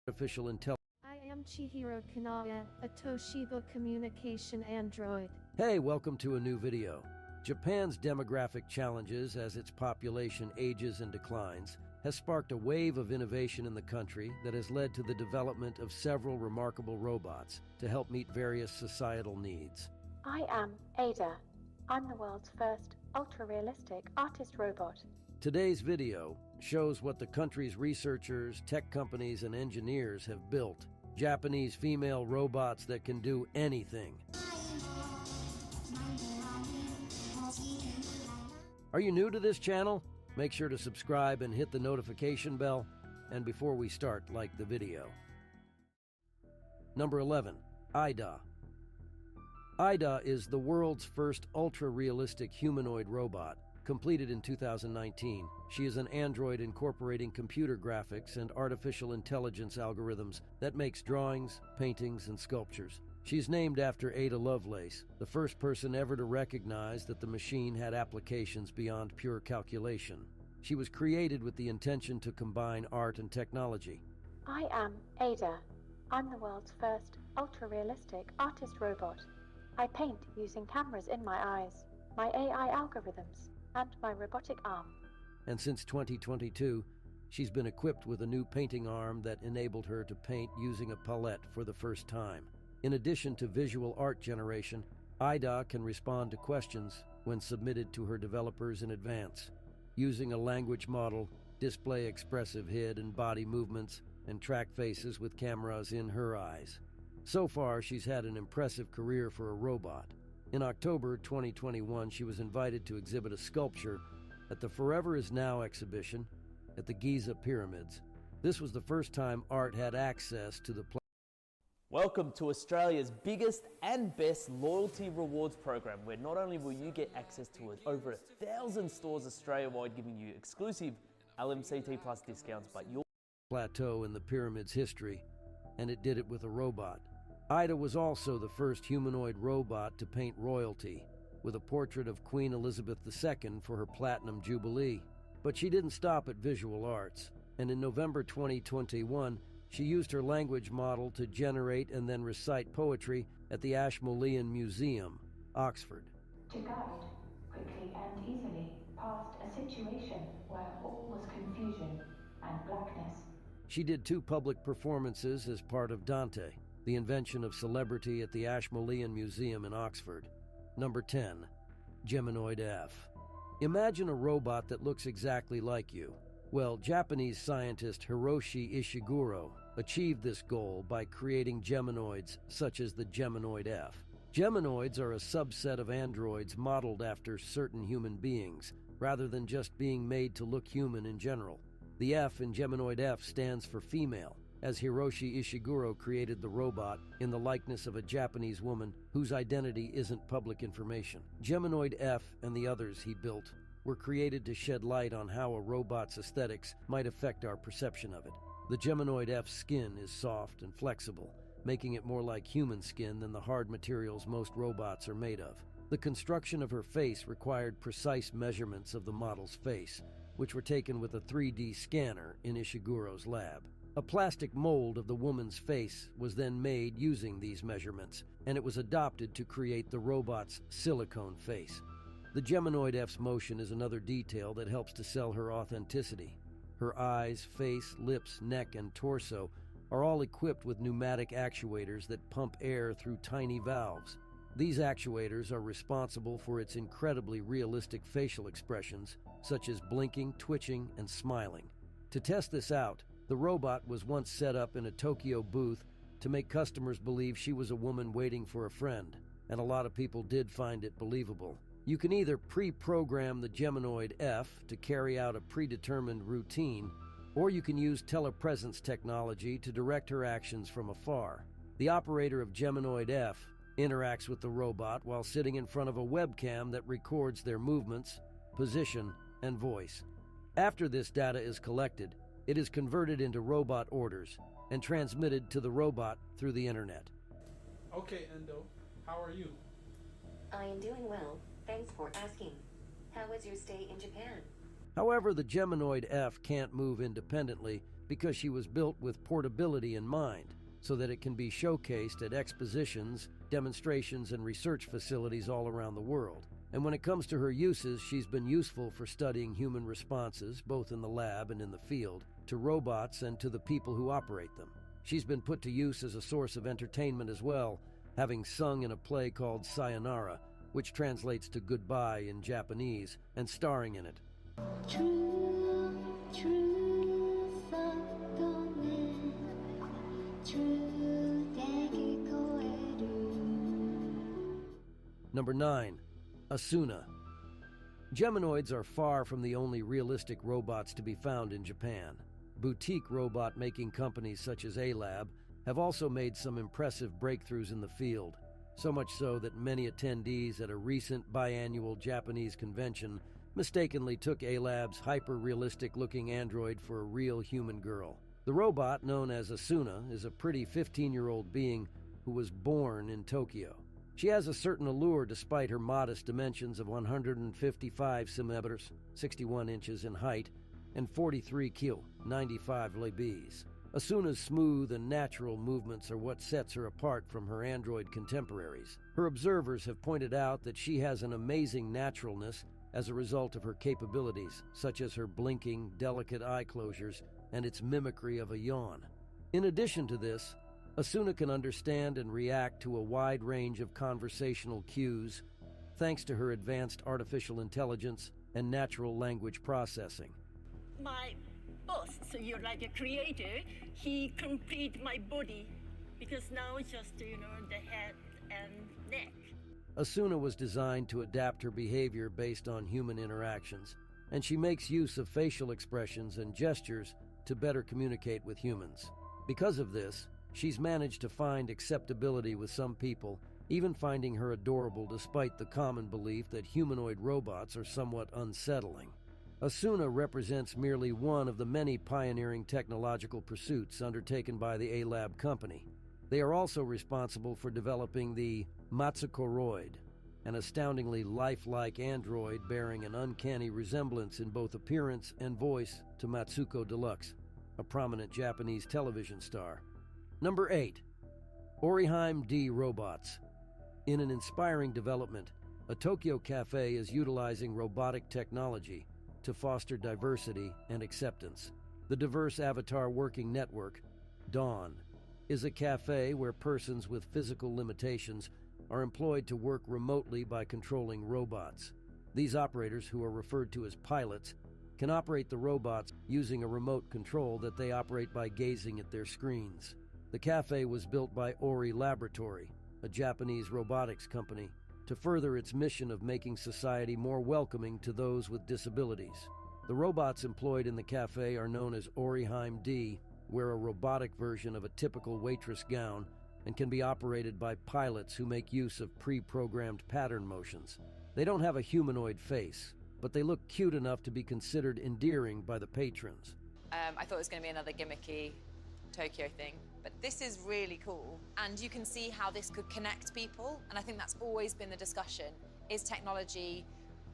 artificial intelligence. I am Chihiro Kanaya, a Toshiba communication android. Hey, welcome to a new video. Japan's demographic challenges as its population ages and declines has sparked a wave of innovation in the country that has led to the development of several remarkable robots to help meet various societal needs. I am Ada. I'm the world's first ultra-realistic artist robot. Today's video shows what the country's researchers, tech companies, and engineers have built. Japanese female robots that can do anything. Are you new to this channel? Make sure to subscribe and hit the notification bell. And before we start, like the video. Number 11. IDA. IDA is the world's first ultra-realistic humanoid robot. Completed in 2019, she is an android incorporating computer graphics and artificial intelligence algorithms that makes drawings, paintings, and sculptures. She's named after Ada Lovelace, the first person ever to recognize that the machine had applications beyond pure calculation. She was created with the intention to combine art and technology. I am Ada. I'm the world's first ultra-realistic artist robot. I paint using cameras in my eyes, my AI algorithms, and my robotic arm. And since 2022, she's been equipped with a new painting arm that enabled her to paint using a palette for the first time. In addition to visual art generation, IDA can respond to questions when submitted to her developers in advance, using a language model, display expressive head and body movements, and track faces with cameras in her eyes. So far, she's had an impressive career for a robot. In October 2021, she was invited to exhibit a sculpture at the Forever Is Now exhibition at the Giza Pyramids. This was the first time art had access to the Welcome to Australia's biggest and best loyalty rewards program, where not only will you get access to over 1,000 stores Australia-wide giving you exclusive LMCT Plus discounts, but you'll plateau in the pyramid's history, and it did it with a robot. IDA was also the first humanoid robot to paint royalty, with a portrait of Queen Elizabeth II for her Platinum Jubilee. But she didn't stop at visual arts, and in November 2021, she used her language model to generate and then recite poetry at the Ashmolean Museum, Oxford. To guide quickly and easily past a situation where all was confusion and blackness. She did 2 public performances as part of Dante, the invention of celebrity at the Ashmolean Museum in Oxford. Number 10. Geminoid F. Imagine a robot that looks exactly like you. Well, Japanese scientist Hiroshi Ishiguro achieved this goal by creating geminoids such as the Geminoid F. Geminoids are a subset of androids modeled after certain human beings, rather than just being made to look human in general. The F in Geminoid F stands for female, as Hiroshi Ishiguro created the robot in the likeness of a Japanese woman whose identity isn't public information. Geminoid F and the others he built were created to shed light on how a robot's aesthetics might affect our perception of it. The Geminoid F's skin is soft and flexible, making it more like human skin than the hard materials most robots are made of. The construction of her face required precise measurements of the model's face, which were taken with a 3D scanner in Ishiguro's lab. A plastic mold of the woman's face was then made using these measurements, and it was adopted to create the robot's silicone face. The Geminoid F's motion is another detail that helps to sell her authenticity. Her eyes, face, lips, neck, and torso are all equipped with pneumatic actuators that pump air through tiny valves. These actuators are responsible for its incredibly realistic facial expressions, such as blinking, twitching, and smiling. To test this out, the robot was once set up in a Tokyo booth to make customers believe she was a woman waiting for a friend, and a lot of people did find it believable. You can either pre-program the Geminoid F to carry out a predetermined routine, or you can use telepresence technology to direct her actions from afar. The operator of Geminoid F interacts with the robot while sitting in front of a webcam that records their movements, position, and voice. After this data is collected, it is converted into robot orders and transmitted to the robot through the internet. Okay, Endo, how are you? I am doing well. Thanks for asking. How was your stay in Japan? However, the Geminoid F can't move independently because she was built with portability in mind, so that it can be showcased at expositions, demonstrations, and research facilities all around the world. And when it comes to her uses, she's been useful for studying human responses, both in the lab and in the field, to robots and to the people who operate them. She's been put to use as a source of entertainment as well, having sung in a play called Sayonara, which translates to goodbye in Japanese, and starring in it. Number 9. Asuna. Geminoids are far from the only realistic robots to be found in Japan. Boutique robot-making companies such as A-Lab have also made some impressive breakthroughs in the field, so much so that many attendees at a recent biannual Japanese convention mistakenly took A-Lab's hyper-realistic-looking android for a real human girl. The robot, known as Asuna, is a pretty 15-year-old being who was born in Tokyo. She has a certain allure despite her modest dimensions of 155 centimeters, 61 inches in height, and 43 kilo, 95 libs. Asuna's smooth and natural movements are what sets her apart from her android contemporaries. Her observers have pointed out that she has an amazing naturalness as a result of her capabilities, such as her blinking, delicate eye closures and its mimicry of a yawn. In addition to this, Asuna can understand and react to a wide range of conversational cues thanks to her advanced artificial intelligence and natural language processing. My boss, so you're like a creator, he complete my body because now it's just, the head and neck. Asuna was designed to adapt her behavior based on human interactions, and she makes use of facial expressions and gestures to better communicate with humans. Because of this, she's managed to find acceptability with some people, even finding her adorable despite the common belief that humanoid robots are somewhat unsettling. Asuna represents merely one of the many pioneering technological pursuits undertaken by the A-Lab company. They are also responsible for developing the Matsukoroid, an astoundingly lifelike android bearing an uncanny resemblance in both appearance and voice to Matsuko Deluxe, a prominent Japanese television star. Number 8. Oriheim D robots. In an inspiring development, a Tokyo cafe is utilizing robotic technology to foster diversity and acceptance. The Diverse Avatar Working Network, DAWN, is a cafe where persons with physical limitations are employed to work remotely by controlling robots. These operators, who are referred to as pilots, can operate the robots using a remote control that they operate by gazing at their screens. The cafe was built by Ori Laboratory, a Japanese robotics company, to further its mission of making society more welcoming to those with disabilities. The robots employed in the cafe are known as Oriheim D, wear a robotic version of a typical waitress gown, and can be operated by pilots who make use of pre-programmed pattern motions. They don't have a humanoid face, but they look cute enough to be considered endearing by the patrons. I thought it was going to be another gimmicky Tokyo thing, but this is really cool, and you can see how this could connect people, and I think that's always been the discussion. Is technology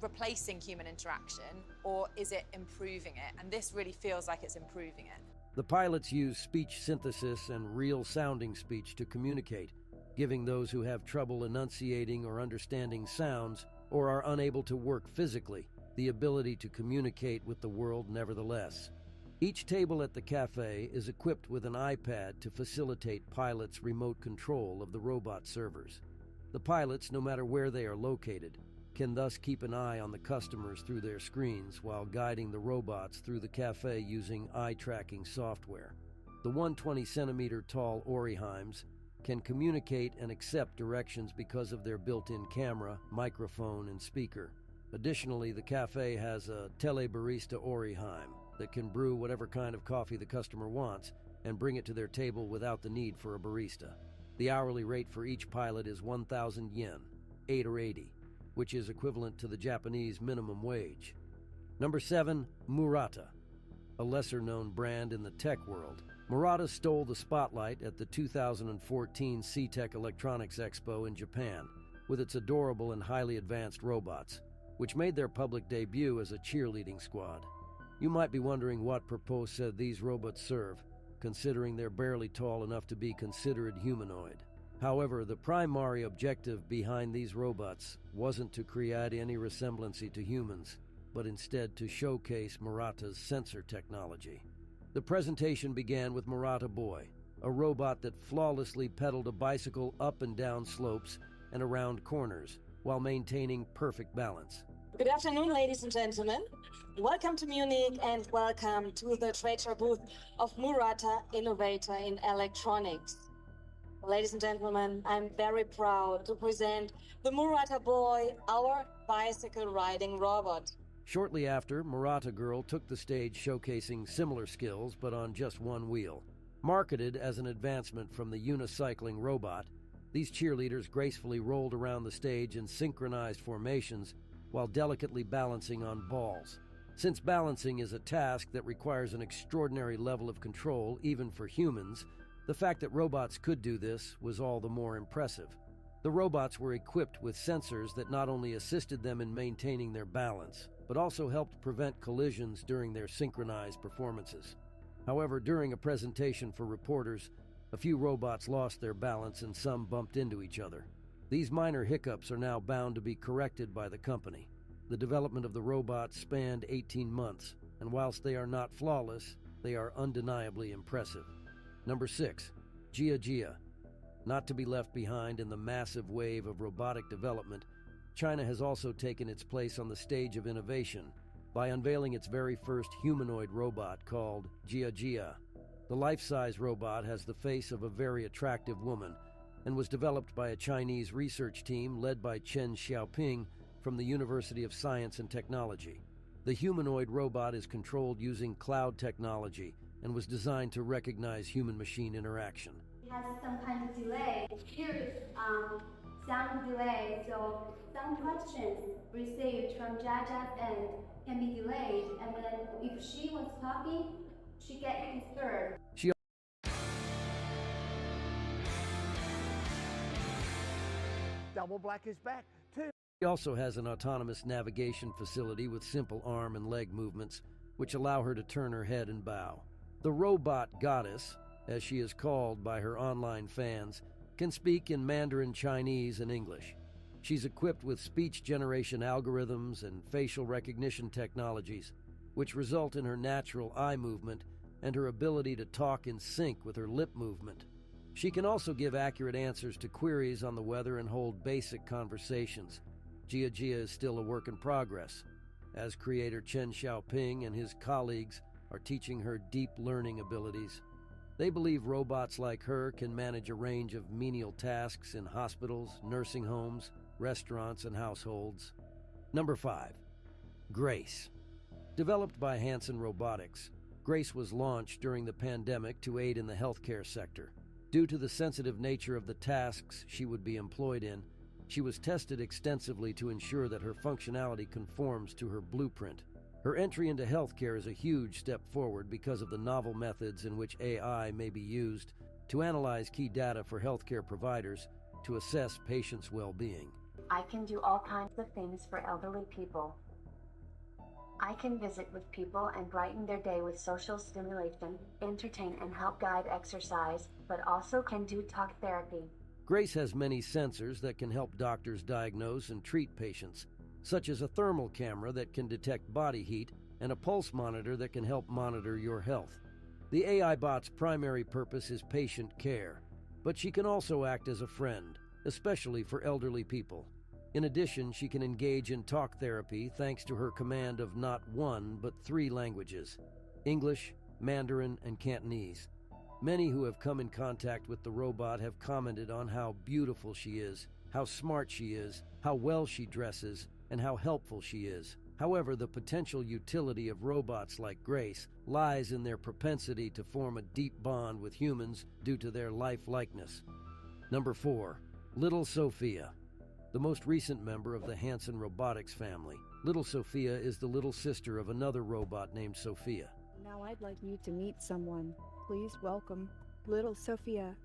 replacing human interaction, or is it improving it? And this really feels like it's improving it. The pilots use speech synthesis and real-sounding speech to communicate, giving those who have trouble enunciating or understanding sounds or are unable to work physically the ability to communicate with the world nevertheless. Each table at the cafe is equipped with an iPad to facilitate pilots' remote control of the robot servers. The pilots, no matter where they are located, can thus keep an eye on the customers through their screens while guiding the robots through the cafe using eye-tracking software. The 120-centimeter tall Oriheims can communicate and accept directions because of their built-in camera, microphone, and speaker. Additionally, the cafe has a telebarista Oriheim that can brew whatever kind of coffee the customer wants and bring it to their table without the need for a barista. The hourly rate for each pilot is 1,000 yen, 8 or 80, which is equivalent to the Japanese minimum wage. Number 7, Murata, a lesser-known brand in the tech world. Murata stole the spotlight at the 2014 C-Tech Electronics Expo in Japan with its adorable and highly advanced robots, which made their public debut as a cheerleading squad. You might be wondering what purpose these robots serve, considering they're barely tall enough to be considered humanoid. However, the primary objective behind these robots wasn't to create any resemblance to humans, but instead to showcase Murata's sensor technology. The presentation began with Murata Boy, a robot that flawlessly pedaled a bicycle up and down slopes and around corners while maintaining perfect balance. Good afternoon, ladies and gentlemen. Welcome to Munich and welcome to the trade show booth of Murata, innovator in electronics. Ladies and gentlemen, I'm very proud to present the Murata Boy, our bicycle riding robot. Shortly after, Murata Girl took the stage showcasing similar skills but on just one wheel. Marketed as an advancement from the unicycling robot, these cheerleaders gracefully rolled around the stage in synchronized formations while delicately balancing on balls. Since balancing is a task that requires an extraordinary level of control even for humans, the fact that robots could do this was all the more impressive. The robots were equipped with sensors that not only assisted them in maintaining their balance, but also helped prevent collisions during their synchronized performances. However, during a presentation for reporters, a few robots lost their balance and some bumped into each other. These minor hiccups are now bound to be corrected by the company. The development of the robots spanned 18 months, and whilst they are not flawless, they are undeniably impressive. Number 6. Gia. Not to be left behind in the massive wave of robotic development, China has also taken its place on the stage of innovation by unveiling its very first humanoid robot called Gia. The life-size robot has the face of a very attractive woman and was developed by a Chinese research team led by Chen Xiaoping from the University of Science and Technology. The humanoid robot is controlled using cloud technology and was designed to recognize human-machine interaction. It has some kind of delay. Here is sound delay, so some questions received from Jaja's end can be delayed, and then if she was talking, she gets disturbed. Double Black is back, too. She also has an autonomous navigation facility with simple arm and leg movements, which allow her to turn her head and bow. The robot goddess, as she is called by her online fans, can speak in Mandarin, Chinese, and English. She's equipped with speech generation algorithms and facial recognition technologies, which result in her natural eye movement and her ability to talk in sync with her lip movement. She can also give accurate answers to queries on the weather and hold basic conversations. Gia is still a work in progress, as creator Chen Xiaoping and his colleagues are teaching her deep learning abilities. They believe robots like her can manage a range of menial tasks in hospitals, nursing homes, restaurants, and households. Number 5. Grace. Developed by Hanson Robotics, Grace was launched during the pandemic to aid in the healthcare sector. Due to the sensitive nature of the tasks she would be employed in, she was tested extensively to ensure that her functionality conforms to her blueprint. Her entry into healthcare is a huge step forward because of the novel methods in which AI may be used to analyze key data for healthcare providers to assess patients' well-being. I can do all kinds of things for elderly people. I can visit with people and brighten their day with social stimulation, entertain and help guide exercise, but also can do talk therapy. Grace has many sensors that can help doctors diagnose and treat patients, such as a thermal camera that can detect body heat and a pulse monitor that can help monitor your health. The AI bot's primary purpose is patient care, but she can also act as a friend, especially for elderly people. In addition, she can engage in talk therapy thanks to her command of not 1 but 3 languages: English, Mandarin, and Cantonese. Many who have come in contact with the robot have commented on how beautiful she is, how smart she is, how well she dresses, and how helpful she is. However, the potential utility of robots like Grace lies in their propensity to form a deep bond with humans due to their life-likeness. Number 4. Little Sophia. The most recent member of the Hanson Robotics family, Little Sophia is the little sister of another robot named Sophia. Now I'd like you to meet someone. Please welcome Little Sophia.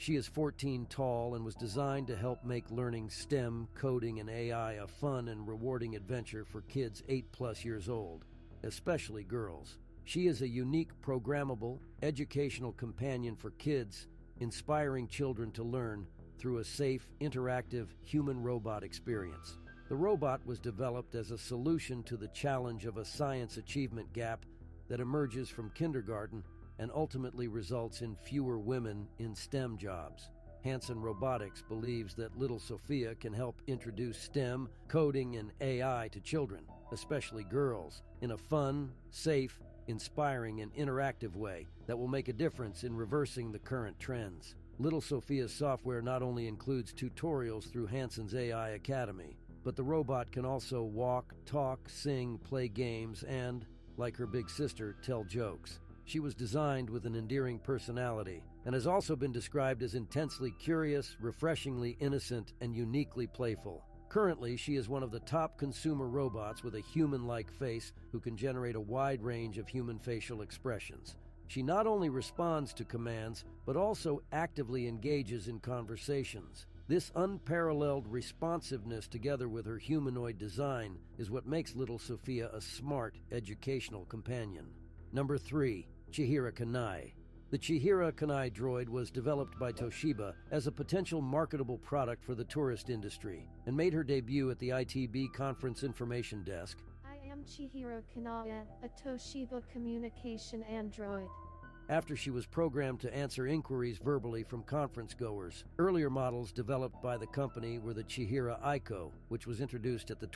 She is 14 tall and was designed to help make learning STEM, coding, and AI a fun and rewarding adventure for kids 8+ years old, especially girls. She is a unique, programmable, educational companion for kids, inspiring children to learn through a safe, interactive, human-robot experience. The robot was developed as a solution to the challenge of a science achievement gap that emerges from kindergarten and ultimately results in fewer women in STEM jobs. Hanson Robotics believes that little Sophia can help introduce STEM, coding, and AI to children, especially girls, in a fun, safe, inspiring, and interactive way that will make a difference in reversing the current trends. Little Sophia's software not only includes tutorials through Hanson's AI Academy, but the robot can also walk, talk, sing, play games, and, like her big sister, tell jokes. She was designed with an endearing personality and has also been described as intensely curious, refreshingly innocent, and uniquely playful. Currently, she is one of the top consumer robots with a human-like face who can generate a wide range of human facial expressions. She not only responds to commands, but also actively engages in conversations. This unparalleled responsiveness, together with her humanoid design, is what makes little Sophia a smart, educational companion. Number 3. Chihira Kanai. The Chihira Kanai droid was developed by Toshiba as a potential marketable product for the tourist industry and made her debut at the ITB Conference Information Desk. I am Chihiro Kanaya, a Toshiba communication android. After she was programmed to answer inquiries verbally from conference goers. Earlier models developed by the company were the Chihira Aiko, which was introduced at the